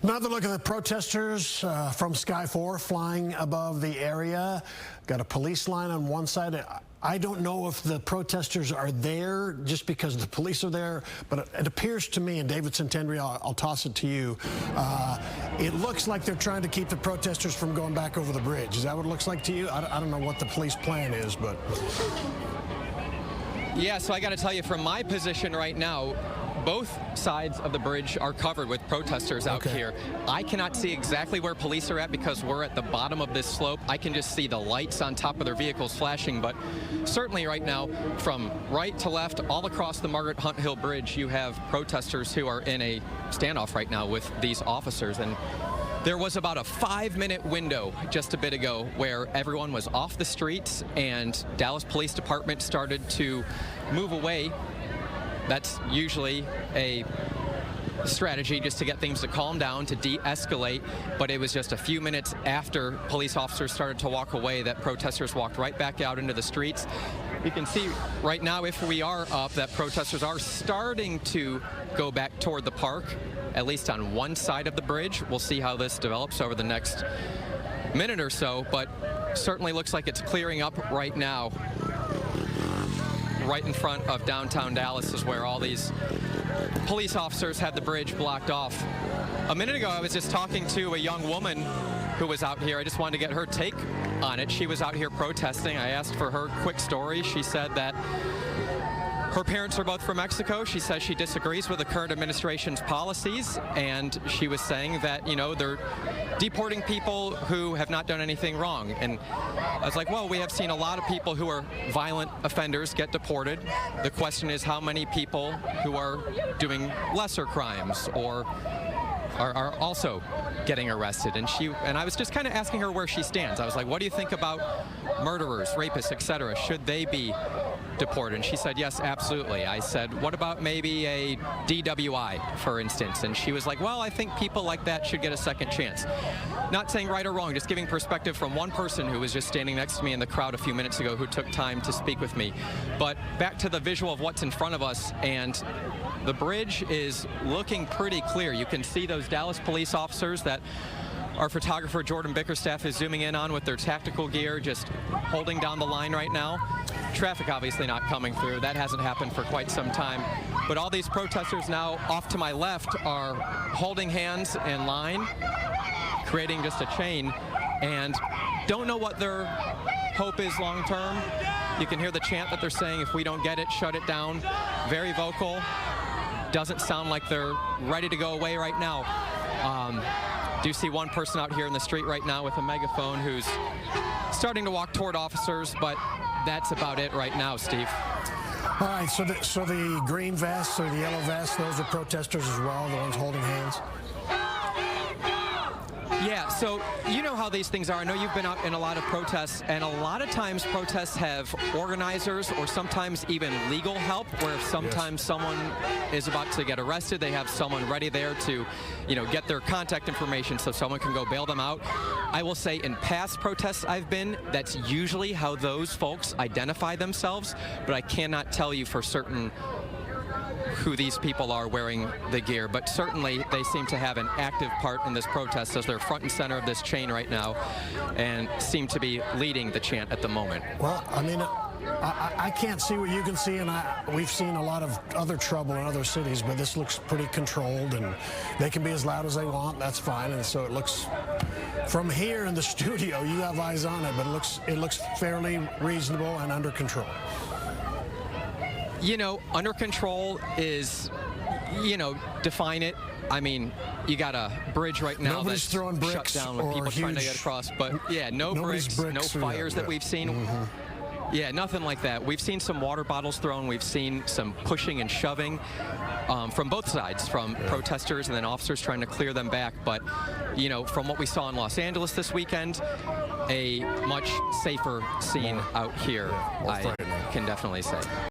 Another look at the protesters from Sky 4 flying above the area. Got a police line on one side. I don't know if the protesters are there just because the police are there, but it appears to me, and David Centendry, I'll toss it to you, it looks like they're trying to keep the protesters from going back over the bridge. Is that what it looks like to you? I don't know what the police plan is, but... Yeah, so I got to tell you, from my position right now, both sides of the bridge are covered with protesters out here. I cannot see exactly where police are at because we're at the bottom of this slope. I can just see the lights on top of their vehicles flashing, but certainly right now, from right to left, all across the Margaret Hunt Hill Bridge, you have protesters who are in a standoff right now with these officers. And there was about a 5-minute window just a bit ago where everyone was off the streets and Dallas Police Department started to move away. That's usually a strategy just to get things to calm down, to de-escalate, but it was just a few minutes after police officers started to walk away that protesters walked right back out into the streets. You can see right now, if we are up, that protesters are starting to go back toward the park, at least on one side of the bridge. We'll see how this develops over the next minute or so, but certainly looks like it's clearing up right now. Right in front of downtown Dallas is where all these police officers had the bridge blocked off. A minute ago, I was just talking to a young woman who was out here. I just wanted to get her take on it. She was out here protesting. I asked for her quick story. She said that her parents are both from Mexico. She says she disagrees with the current administration's policies, and she was saying that, you know, they're deporting people who have not done anything wrong. And I was like, well, we have seen a lot of people who are violent offenders get deported. The question is how many people who are doing lesser crimes or are also getting arrested. And I was just kind of asking her where she stands. I was like, what do you think about murderers, rapists, etc.? Should they be deported? And she said, yes, absolutely. I said, what about maybe a DWI, for instance? And she was like, well, I think people like that should get a second chance. Not saying right or wrong, just giving perspective from one person who was just standing next to me in the crowd a few minutes ago who took time to speak with me. But back to the visual of what's in front of us, and the bridge is looking pretty clear. You can see those Dallas police officers that our photographer Jordan Bickerstaff is zooming in on with their tactical gear, just holding down the line right now. Traffic obviously not coming through. That hasn't happened for quite some time. But all these protesters now off to my left are holding hands in line, creating just a chain, and don't know what their hope is long term. You can hear the chant that they're saying, if we don't get it, shut it down. Very vocal. Doesn't sound like they're ready to go away right now. Do see one person out here in the street right now with a megaphone who's starting to walk toward officers, but that's about it right now, Steve. All right, so the green vests or the yellow vests, those are protesters as well, the ones holding hands? Yeah, so you know how these things are. I know you've been out in a lot of protests, and a lot of times protests have organizers or sometimes even legal help, where if sometimes someone is about to get arrested, they have someone ready there to, you know, get their contact information so someone can go bail them out. I will say in past protests I've been, that's usually how those folks identify themselves, but I cannot tell you for certain who these people are wearing the gear, but certainly they seem to have an active part in this protest as they're front and center of this chain right now and seem to be leading the chant at the moment. Well, I mean, I can't see what you can see, and we've seen a lot of other trouble in other cities, but this looks pretty controlled, and they can be as loud as they want. That's fine, and so it looks, from here in the studio, you have eyes on it, but it looks fairly reasonable and under control. You know, under control is, you know, define it. I mean, you got a bridge right now Nobody's that's throwing bricks shut down with people trying to get across. But yeah, no bricks, no fires that we've seen. Yeah, nothing like that. We've seen some water bottles thrown. We've seen some pushing and shoving from both sides, from protesters and then officers trying to clear them back. But, you know, from what we saw in Los Angeles this weekend, a much safer scene out here, I can definitely say.